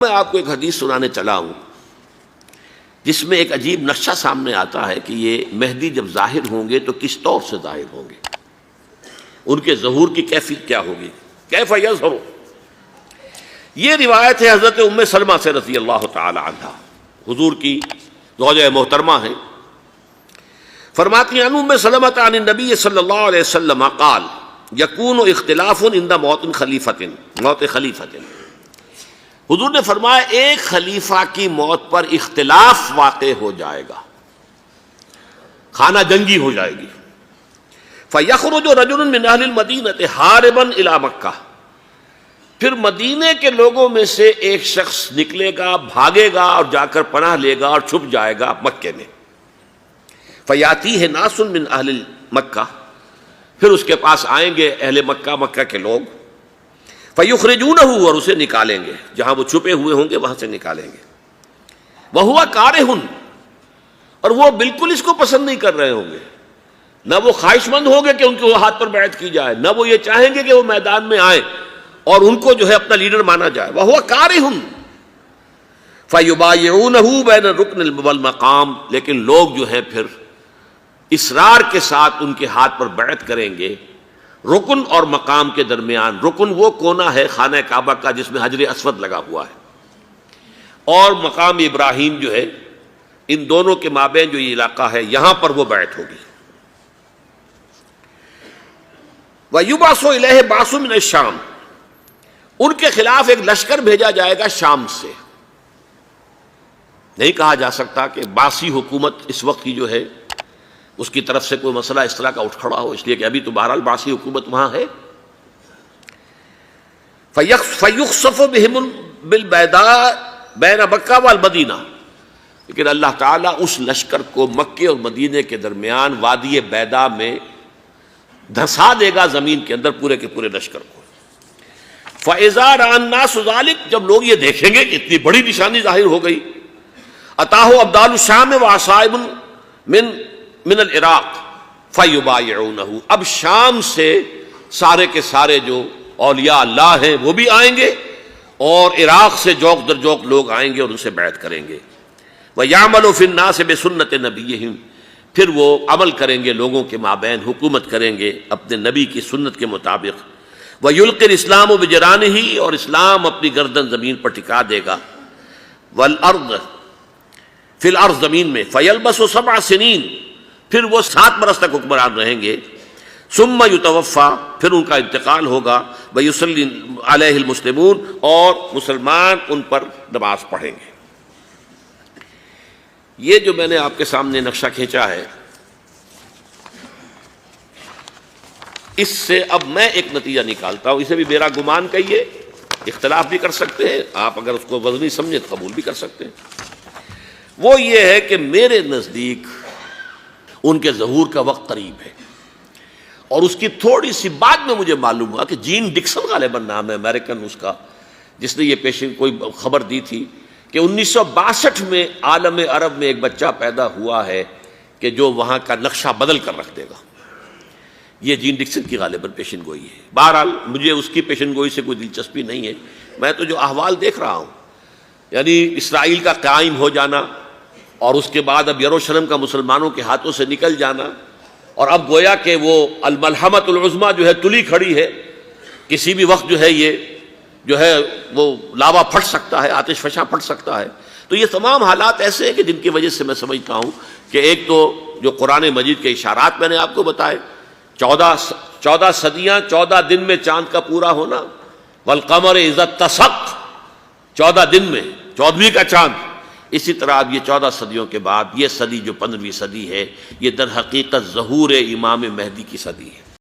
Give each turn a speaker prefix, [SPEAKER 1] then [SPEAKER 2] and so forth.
[SPEAKER 1] میں آپ کو ایک حدیث سنانے چلا ہوں جس میں ایک عجیب نقشہ سامنے آتا ہے کہ یہ مہدی جب ظاہر ہوں گے تو کس طور سے ظاہر ہوں گے، ان کے ظہور کی کیفیت کیا ہوگی، کیف یظہر۔ یہ روایت ہے حضرت ام سلمہ سے رضی اللہ تعالی عنہا، حضور کی زوجہ محترمہ ہیں، فرماتی ہیں ام سلمہ عن النبی صلی اللہ علیہ وسلم قال یکون اختلاف عند موت خلیفۃ، موت خلیفۃ، حضور نے فرمایا ایک خلیفہ کی موت پر اختلاف واقع ہو جائے گا، خانہ جنگی ہو جائے گی۔ فَيَخْرُجُ رَجُلٌ مِّنْ أَهْلِ الْمَدِينَةِ حَارِبًا إِلَىٰ مَكَّةَ، پھر مدینے کے لوگوں میں سے ایک شخص نکلے گا، بھاگے گا اور جا کر پناہ لے گا اور چھپ جائے گا مکے میں۔ فَيَأْتِيهِ نَاسٌ مِّنْ أَهْلِ مَكَّةِ، پھر اس کے پاس آئیں گے اہل مکہ، مکہ کے لوگ، فَيُخْرِجُونَهُ، اور اسے نکالیں گے، جہاں وہ چھپے ہوئے ہوں گے وہاں سے نکالیں گے۔ وَهُوَ كَارِهٌ، اور وہ بالکل اس کو پسند نہیں کر رہے ہوں گے، نہ وہ خواہش مند ہوں گے کہ ان کے ہاتھ پر بیعت کی جائے، نہ وہ یہ چاہیں گے کہ وہ میدان میں آئیں اور ان کو جو ہے اپنا لیڈر مانا جائے۔ وَهُوَ كَارِهٌ فَيُبَايِعُونَهُ بَيْنَ الرُّكْنِ وَالْمَقَامِ، لیکن لوگ جو ہے پھر اصرار کے ساتھ ان کے ہاتھ پر بیعت کریں گے رکن اور مقام کے درمیان۔ رکن وہ کونا ہے خانہ کعبہ کا جس میں حجر اسود لگا ہوا ہے، اور مقام ابراہیم جو ہے، ان دونوں کے مابین جو یہ علاقہ ہے یہاں پر وہ بیعت ہوگی۔ وَيُبْعَثُ إِلَيْهِ بَعْثٌ مِّنَ الشَّامِ، ان کے خلاف ایک لشکر بھیجا جائے گا شام سے۔ نہیں کہا جا سکتا کہ باسی حکومت اس وقت کی جو ہے اس کی طرف سے کوئی مسئلہ اس طرح کا اٹھ کھڑا ہو، اس لیے کہ ابھی تو بہرحال باسی حکومت وہاں ہے۔ فَيُخْسَفُ بِهِمُ بِالْبَيْضَاءِ بَيْنَ مَكَّةَ وَالْمَدِينَةِ، لیکن اللہ تعالیٰ اس لشکر کو مکے اور مدینے کے درمیان وادی بیضاء میں دھسا دے گا، زمین کے اندر پورے کے پورے لشکر کو۔ فَإِذَا رَأَى النَّاسُ ذَلِكَ، جب لوگ یہ دیکھیں گے کہ اتنی بڑی نشانی ظاہر ہو گئی، أَتَاهُ أَبْدَالُ الشَّامِ وَعَصَائِبٌ من العراق فَيُبَايِعُونَهُ، اب شام سے سارے کے سارے جو اولیاء اللہ ہیں وہ بھی آئیں گے، اور عراق سے جوق در جوق لوگ آئیں گے اور ان سے بیعت کریں گے۔ وَيَعْمَلُ فِي النَّاسِ بِسُنَّةِ نَبِيِّهِمْ، پھر وہ عمل کریں گے لوگوں کے مابین، حکومت کریں گے اپنے نبی کی سنت کے مطابق۔ وَيُلْقِي الْإِسْلَامُ بِجَرَانِهِ، اور اسلام اپنی گردن زمین پر ٹکا دے گا۔ وَالْأَرْضِ فِي الْأَرْضِ، زمین میں۔ فَيَلْبَسُ 7 سنین، پھر وہ 7 برس تک حکمران رہیں گے۔ ثم یتوفا، پھر ان کا انتقال ہوگا۔ ویصلی علیہ المسلمون، اور مسلمان ان پر نماز پڑھیں گے۔ یہ جو میں نے آپ کے سامنے نقشہ کھینچا ہے، اس سے اب میں ایک نتیجہ نکالتا ہوں، اسے بھی میرا گمان کہیے، اختلاف بھی کر سکتے ہیں آپ، اگر اس کو وزنی سمجھے تو قبول بھی کر سکتے ہیں۔ وہ یہ ہے کہ میرے نزدیک ان کے ظہور کا وقت قریب ہے، اور اس کی تھوڑی سی بعد میں مجھے معلوم ہوا کہ جین ڈکسن غالباً نام ہے امریکن اس کا، جس نے یہ پیشن کوئی خبر دی تھی کہ 1962 میں عالم عرب میں ایک بچہ پیدا ہوا ہے کہ جو وہاں کا نقشہ بدل کر رکھ دے گا۔ یہ جین ڈکسن کی غالباً پیشن گوئی ہے۔ بہرحال مجھے اس کی پیشن گوئی سے کوئی دلچسپی نہیں ہے، میں تو جو احوال دیکھ رہا ہوں، یعنی اسرائیل کا قائم ہو جانا، اور اس کے بعد اب یروشلم کا مسلمانوں کے ہاتھوں سے نکل جانا، اور اب گویا کہ وہ الملحمۃ العظمیٰ جو ہے تلی کھڑی ہے، کسی بھی وقت جو ہے یہ جو ہے وہ لاوا پھٹ سکتا ہے، آتش فشاں پھٹ سکتا ہے۔ تو یہ تمام حالات ایسے ہیں کہ جن کی وجہ سے میں سمجھتا ہوں کہ ایک تو جو قرآن مجید کے اشارات میں نے آپ کو بتائے، 14 صدیاں 14 دن میں چاند کا پورا ہونا، والقمر اذا اتسق، 14 دن میں 14ویں کا چاند۔ اسی طرح اب یہ 14 صدیوں کے بعد یہ صدی جو 15ویں صدی ہے، یہ در حقیقت ظہور امام مہدی کی صدی ہے۔